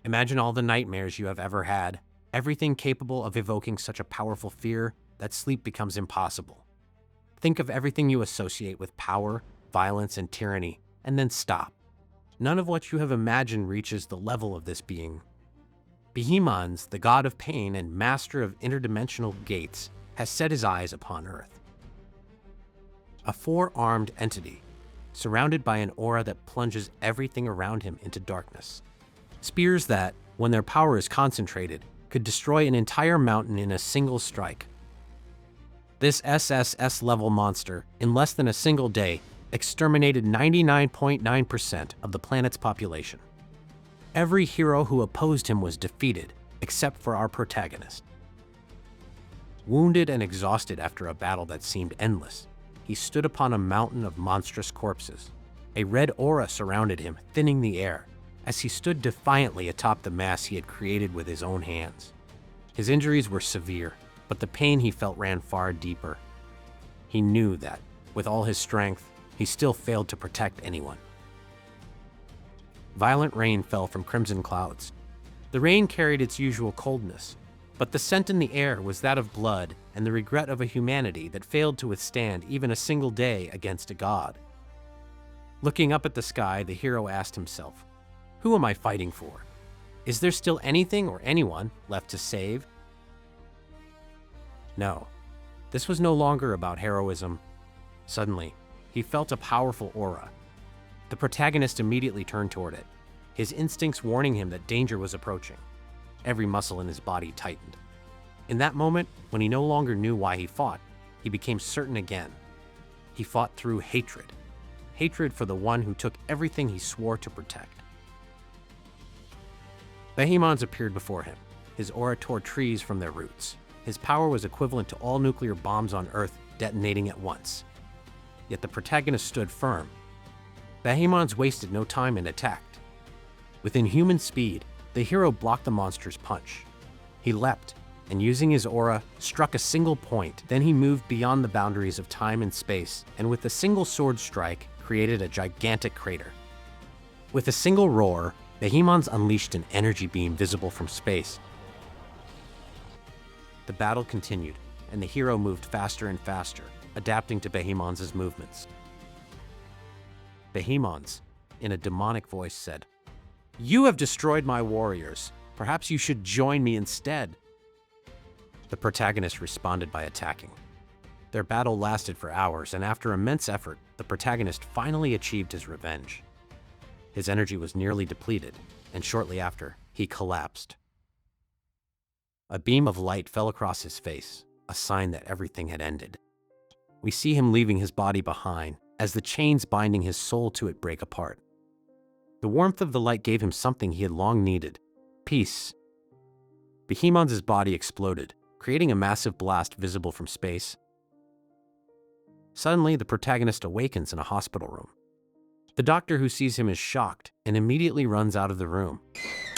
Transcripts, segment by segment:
Imagine all the nightmares you have ever had, everything capable of evoking such a powerful fear that sleep becomes impossible. Think of everything you associate with power, violence, and tyranny, and then stop. None of what you have imagined reaches the level of this being. Behemoth, the god of pain and master of interdimensional gates, has set his eyes upon Earth. A four-armed entity, surrounded by an aura that plunges everything around him into darkness. Spears that, when their power is concentrated, could destroy an entire mountain in a single strike. This SSS-level monster, in less than a single day, exterminated 99.9% of the planet's population. Every hero who opposed him was defeated, except for our protagonist. Wounded and exhausted after a battle that seemed endless, he stood upon a mountain of monstrous corpses. A red aura surrounded him, thinning the air, as he stood defiantly atop the mass he had created with his own hands. His injuries were severe, but the pain he felt ran far deeper. He knew that, with all his strength, he still failed to protect anyone. Violent rain fell from crimson clouds. The rain carried its usual coldness, but the scent in the air was that of blood and the regret of a humanity that failed to withstand even a single day against a god. Looking up at the sky, the hero asked himself, "Who am I fighting for? Is there still anything or anyone left to save?" No, this was no longer about heroism. Suddenly, he felt a powerful aura. The protagonist immediately turned toward it, his instincts warning him that danger was approaching. Every muscle in his body tightened. In that moment, when he no longer knew why he fought, he became certain again. He fought through hatred. Hatred for the one who took everything he swore to protect. Behemoth appeared before him. His aura tore trees from their roots. His power was equivalent to all nuclear bombs on Earth detonating at once. Yet the protagonist stood firm. Behemoth wasted no time and attacked. With inhuman speed, the hero blocked the monster's punch. He leapt, and using his aura, struck a single point. Then he moved beyond the boundaries of time and space, and with a single sword strike, created a gigantic crater. With a single roar, Behemoth unleashed an energy beam visible from space. The battle continued, and the hero moved faster and faster, adapting to Behemoth's movements. Behemoth, in a demonic voice, said, "You have destroyed my warriors. Perhaps you should join me instead." The protagonist responded by attacking. Their battle lasted for hours, and after immense effort, the protagonist finally achieved his revenge. His energy was nearly depleted, and shortly after, he collapsed. A beam of light fell across his face, a sign that everything had ended. We see him leaving his body behind, as the chains binding his soul to it break apart. The warmth of the light gave him something he had long needed: peace. Behemoth's body exploded, creating a massive blast visible from space. Suddenly, the protagonist awakens in a hospital room. The doctor who sees him is shocked and immediately runs out of the room.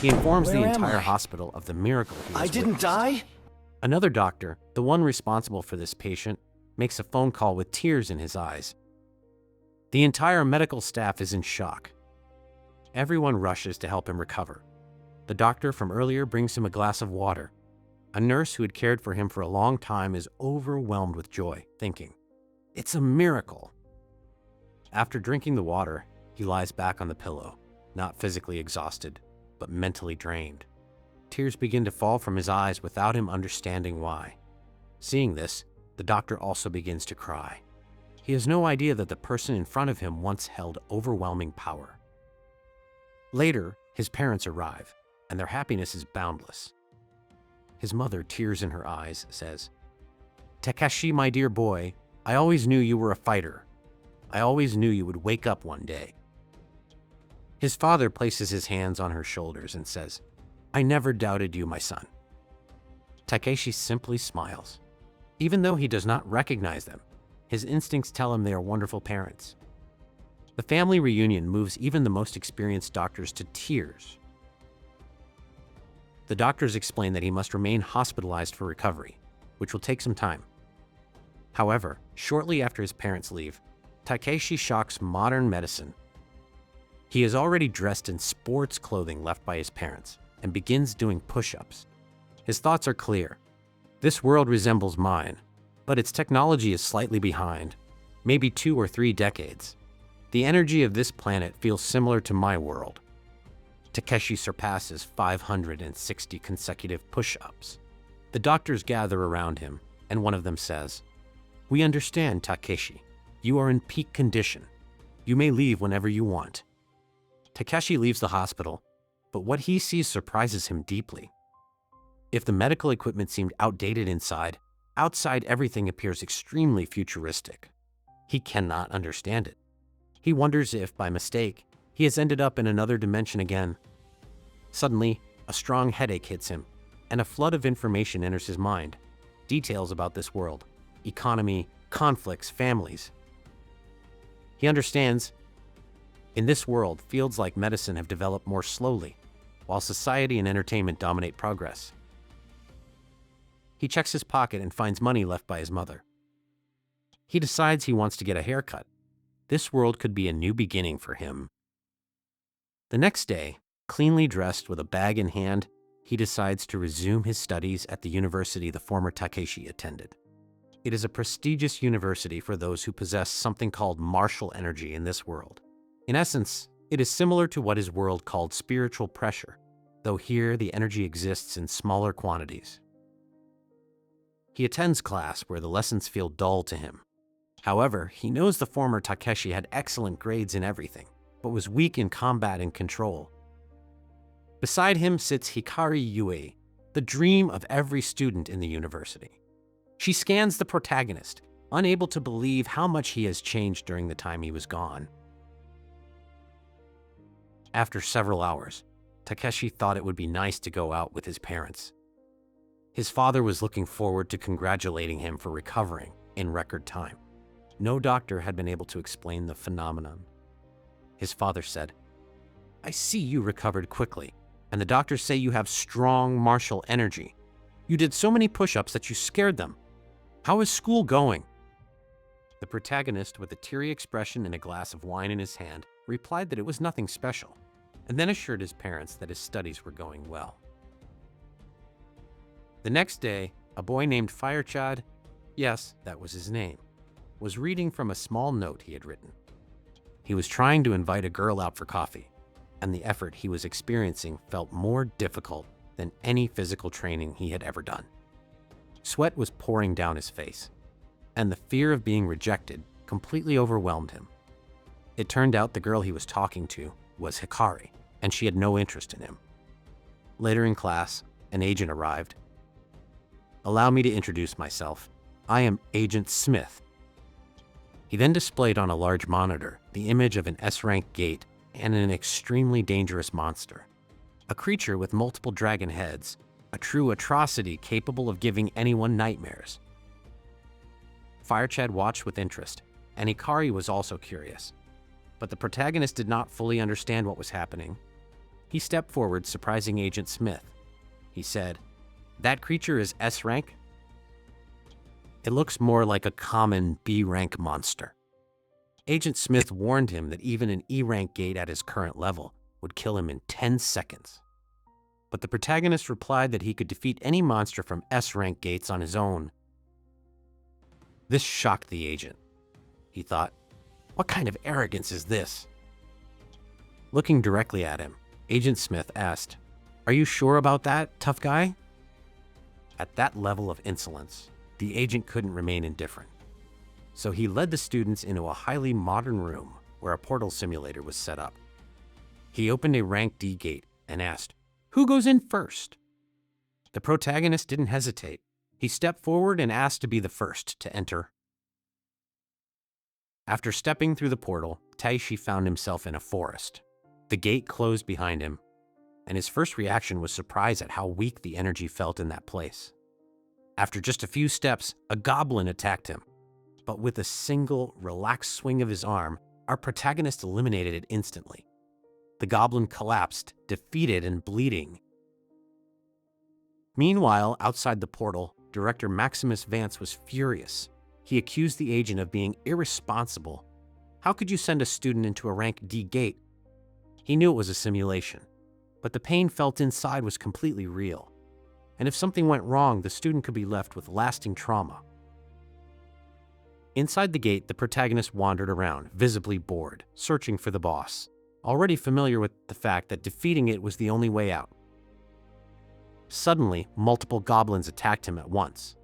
He informs the entire hospital of the miracle he has I didn't die? Another doctor, the one responsible for this patient, makes a phone call with tears in his eyes. The entire medical staff is in shock. Everyone rushes to help him recover. The doctor from earlier brings him a glass of water. A nurse who had cared for him for a long time is overwhelmed with joy, thinking, "It's a miracle." After drinking the water, he lies back on the pillow, not physically exhausted, but mentally drained. Tears begin to fall from his eyes without him understanding why. Seeing this, the doctor also begins to cry. He has no idea that the person in front of him once held overwhelming power. Later, his parents arrive, and their happiness is boundless. His mother, tears in her eyes, says, "Takeshi, my dear boy, I always knew you were a fighter. I always knew you would wake up one day." His father places his hands on her shoulders and says, "I never doubted you, my son." Takeshi simply smiles. Even though he does not recognize them, his instincts tell him they are wonderful parents. The family reunion moves even the most experienced doctors to tears. The doctors explain that he must remain hospitalized for recovery, which will take some time. However, shortly after his parents leave, Takeshi shocks modern medicine. He is already dressed in sports clothing left by his parents, and begins doing push-ups. His thoughts are clear. This world resembles mine, but its technology is slightly behind, maybe 2 or 3 decades. The energy of this planet feels similar to my world. Takeshi surpasses 560 consecutive push-ups. The doctors gather around him, and one of them says, "We understand, Takeshi. You are in peak condition. You may leave whenever you want." Takeshi leaves the hospital, but what he sees surprises him deeply. If the medical equipment seemed outdated inside, outside everything appears extremely futuristic. He cannot understand it. He wonders if, by mistake, he has ended up in another dimension again. Suddenly, a strong headache hits him, and a flood of information enters his mind. Details about this world, economy, conflicts, families. He understands, in this world, fields like medicine have developed more slowly, while society and entertainment dominate progress. He checks his pocket and finds money left by his mother. He decides he wants to get a haircut. This world could be a new beginning for him. The next day, cleanly dressed with a bag in hand, he decides to resume his studies at the university the former Takeshi attended. It is a prestigious university for those who possess something called martial energy in this world. In essence, it is similar to what his world called spiritual pressure, though here the energy exists in smaller quantities. He attends class where the lessons feel dull to him. However, he knows the former Takeshi had excellent grades in everything, but was weak in combat and control. Beside him sits Hikari Yue, the dream of every student in the university. She scans the protagonist, unable to believe how much he has changed during the time he was gone. After several hours, Takeshi thought it would be nice to go out with his parents. His father was looking forward to congratulating him for recovering in record time. No doctor had been able to explain the phenomenon. His father said, "I see you recovered quickly, and the doctors say you have strong martial energy. You did so many push-ups that you scared them. How is school going?" The protagonist, with a teary expression and a glass of wine in his hand, replied that it was nothing special, and then assured his parents that his studies were going well. The next day, a boy named Firechad, yes, that was his name, was reading from a small note he had written. He was trying to invite a girl out for coffee, and the effort he was experiencing felt more difficult than any physical training he had ever done. Sweat was pouring down his face, and the fear of being rejected completely overwhelmed him. It turned out the girl he was talking to was Hikari, and she had no interest in him. Later in class, an agent arrived. "Allow me to introduce myself. I am Agent Smith." He then displayed on a large monitor the image of an S-rank gate and an extremely dangerous monster. A creature with multiple dragon heads, a true atrocity capable of giving anyone nightmares. Firechad watched with interest, and Hikari was also curious. But the protagonist did not fully understand what was happening. He stepped forward, surprising Agent Smith. He said, "That creature is S-rank? It looks more like a common B-rank monster." Agent Smith warned him that even an E-rank gate at his current level would kill him in 10 seconds. But the protagonist replied that he could defeat any monster from S-rank gates on his own. This shocked the agent. He thought, what kind of arrogance is this? Looking directly at him, Agent Smith asked, "Are you sure about that, tough guy?" At that level of insolence, the agent couldn't remain indifferent. So he led the students into a highly modern room where a portal simulator was set up. He opened a rank D gate and asked, "Who goes in first?" The protagonist didn't hesitate. He stepped forward and asked to be the first to enter. After stepping through the portal, Takeshi found himself in a forest. The gate closed behind him, and his first reaction was surprise at how weak the energy felt in that place. After just a few steps, a goblin attacked him. But with a single, relaxed swing of his arm, our protagonist eliminated it instantly. The goblin collapsed, defeated and bleeding. Meanwhile, outside the portal, Director Maximus Vance was furious. He accused the agent of being irresponsible. How could you send a student into a rank D gate? He knew it was a simulation, but the pain felt inside was completely real. And if something went wrong, the student could be left with lasting trauma. Inside the gate, the protagonist wandered around, visibly bored, searching for the boss, already familiar with the fact that defeating it was the only way out. Suddenly, multiple goblins attacked him at once.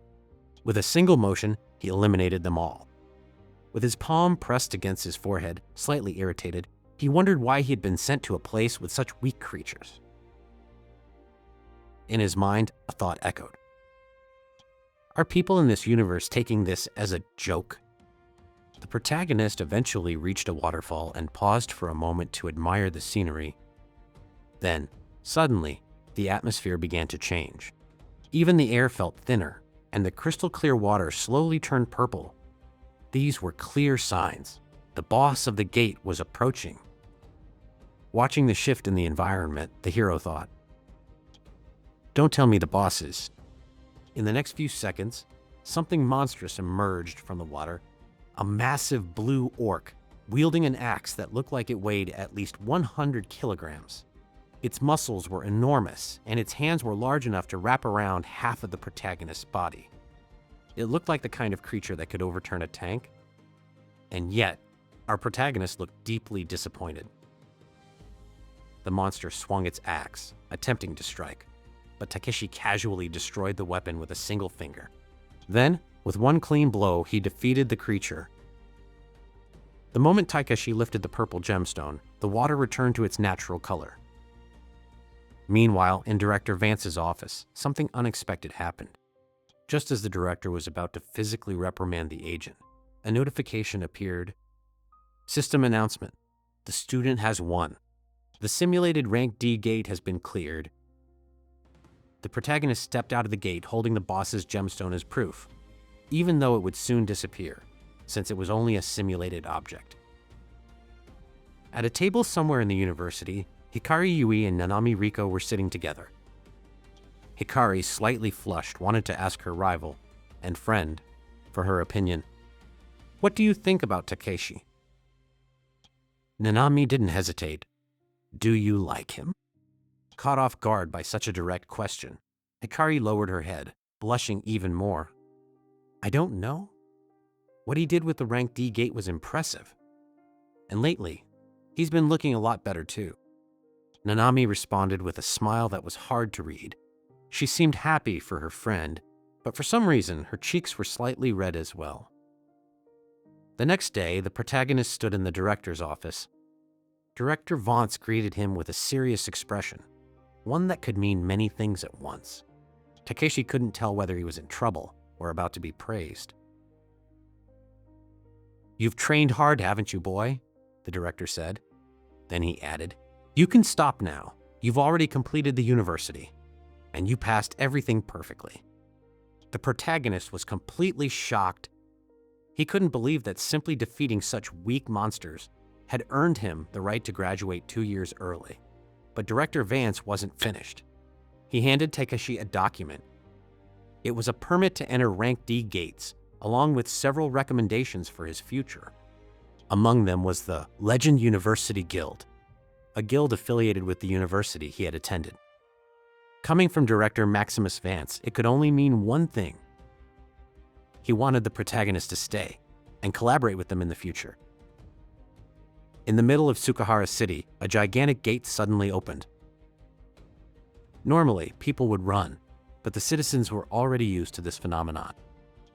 With a single motion, he eliminated them all. With his palm pressed against his forehead, slightly irritated, he wondered why he had been sent to a place with such weak creatures. In his mind, a thought echoed. Are people in this universe taking this as a joke? The protagonist eventually reached a waterfall and paused for a moment to admire the scenery. Then, suddenly, the atmosphere began to change. Even the air felt thinner, and the crystal clear water slowly turned purple. These were clear signs. The boss of the gate was approaching. Watching the shift in the environment, the hero thought, "Don't tell me the boss is." In the next few seconds, something monstrous emerged from the water. A massive blue orc, wielding an axe that looked like it weighed at least 100 kilograms. Its muscles were enormous, and its hands were large enough to wrap around half of the protagonist's body. It looked like the kind of creature that could overturn a tank. And yet, our protagonist looked deeply disappointed. The monster swung its axe, attempting to strike, but Takeshi casually destroyed the weapon with a single finger. Then, with one clean blow, he defeated the creature. The moment Takeshi lifted the purple gemstone, the water returned to its natural color. Meanwhile, in Director Vance's office, something unexpected happened. Just as the director was about to physically reprimand the agent, a notification appeared. System announcement. The student has won. The simulated rank D gate has been cleared. The protagonist stepped out of the gate holding the boss's gemstone as proof, even though it would soon disappear, since it was only a simulated object. At a table somewhere in the university, Hikari Yui and Nanami Riko were sitting together. Hikari, slightly flushed, wanted to ask her rival and friend for her opinion. "What do you think about Takeshi?" Nanami didn't hesitate. "Do you like him?" Caught off guard by such a direct question, Hikari lowered her head, blushing even more. "I don't know. What he did with the rank D gate was impressive. And lately, he's been looking a lot better too." Nanami responded with a smile that was hard to read. She seemed happy for her friend, but for some reason, her cheeks were slightly red as well. The next day, the protagonist stood in the director's office. Director Vance greeted him with a serious expression, one that could mean many things at once. Takeshi couldn't tell whether he was in trouble or about to be praised. "You've trained hard, haven't you, boy?" the director said. Then he added, "You can stop now. You've already completed the university, and you passed everything perfectly." The protagonist was completely shocked. He couldn't believe that simply defeating such weak monsters had earned him the right to graduate 2 years early. But Director Vance wasn't finished. He handed Takeshi a document. It was a permit to enter rank D gates, along with several recommendations for his future. Among them was the Legend University Guild, a guild affiliated with the university he had attended. Coming from Director Maximus Vance, it could only mean one thing. He wanted the protagonist to stay and collaborate with them in the future. In the middle of Sukahara City, a gigantic gate suddenly opened. Normally, people would run, but the citizens were already used to this phenomenon.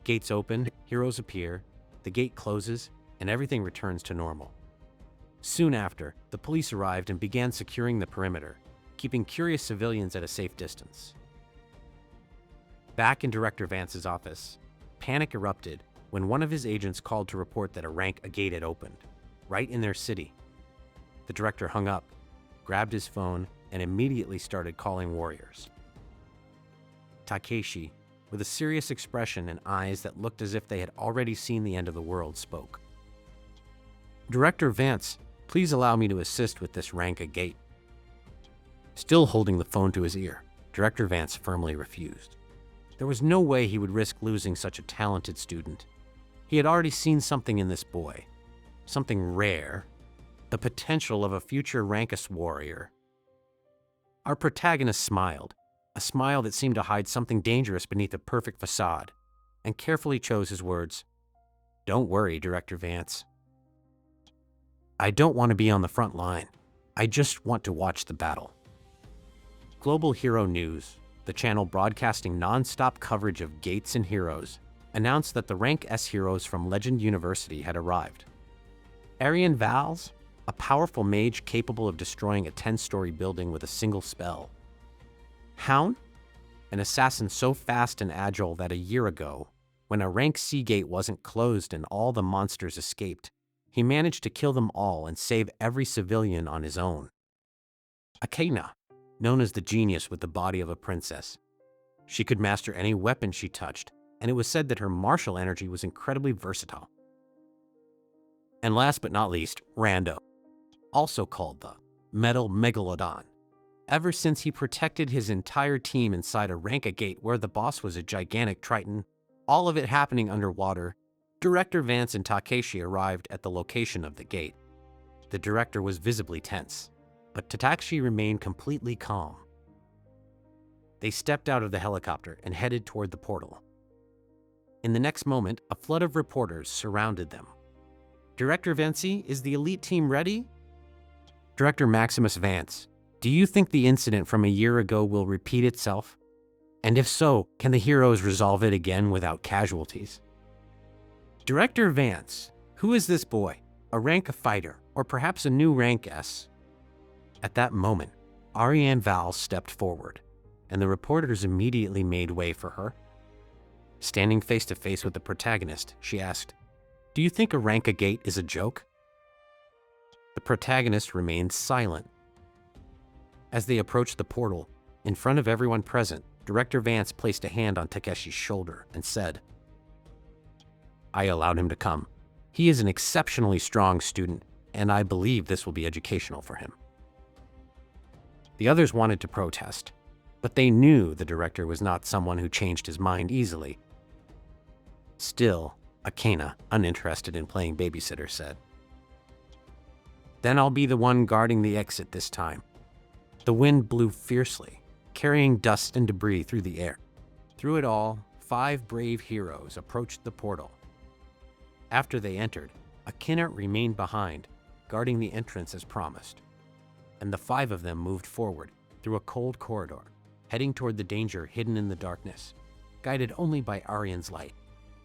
Gates open, heroes appear, the gate closes, and everything returns to normal. Soon after, the police arrived and began securing the perimeter, keeping curious civilians at a safe distance. Back in Director Vance's office, panic erupted when one of his agents called to report that a gate had opened, right in their city. The director hung up, grabbed his phone, and immediately started calling warriors. Takeshi, with a serious expression and eyes that looked as if they had already seen the end of the world, spoke. "Director Vance, please allow me to assist with this rank A gate." Still holding the phone to his ear, Director Vance firmly refused. There was no way he would risk losing such a talented student. He had already seen something in this boy, something rare, the potential of a future Rankus warrior. Our protagonist smiled, a smile that seemed to hide something dangerous beneath a perfect facade, and carefully chose his words. "Don't worry, Director Vance. I don't want to be on the front line. I just want to watch the battle." Global Hero News, the channel broadcasting non-stop coverage of Gates and heroes, announced that the Rank S heroes from Legend University had arrived. Arian Vals, a powerful mage capable of destroying a 10-story building with a single spell. Hound, an assassin so fast and agile that a year ago, when a Rank C gate wasn't closed and all the monsters escaped, he managed to kill them all and save every civilian on his own. Akena, known as the genius with the body of a princess. She could master any weapon she touched, and it was said that her martial energy was incredibly versatile. And last but not least, Rando, also called the Metal Megalodon. Ever since he protected his entire team inside a Ranka gate where the boss was a gigantic triton, all of it happening underwater, Director Vance and Takeshi arrived at the location of the gate. The director was visibly tense, but Takeshi remained completely calm. They stepped out of the helicopter and headed toward the portal. In the next moment, a flood of reporters surrounded them. "Director Vance, is the elite team ready?" "Director Maximus Vance, do you think the incident from a year ago will repeat itself? And if so, can the heroes resolve it again without casualties?" "Director Vance, who is this boy? A rank fighter, or perhaps a new rank S?" At that moment, Ariane Val stepped forward, and the reporters immediately made way for her. Standing face to face with the protagonist, she asked, "Do you think a Ranka gate is a joke?" The protagonist remained silent. As they approached the portal, in front of everyone present, Director Vance placed a hand on Takeshi's shoulder and said, "I allowed him to come. He is an exceptionally strong student, and I believe this will be educational for him." The others wanted to protest, but they knew the director was not someone who changed his mind easily. Still, Akena, uninterested in playing babysitter, said, "Then I'll be the one guarding the exit this time." The wind blew fiercely, carrying dust and debris through the air. Through it all, 5 brave heroes approached the portal. After they entered, Akena remained behind, guarding the entrance as promised, and the 5 of them moved forward through a cold corridor, heading toward the danger hidden in the darkness, guided only by Arian's light.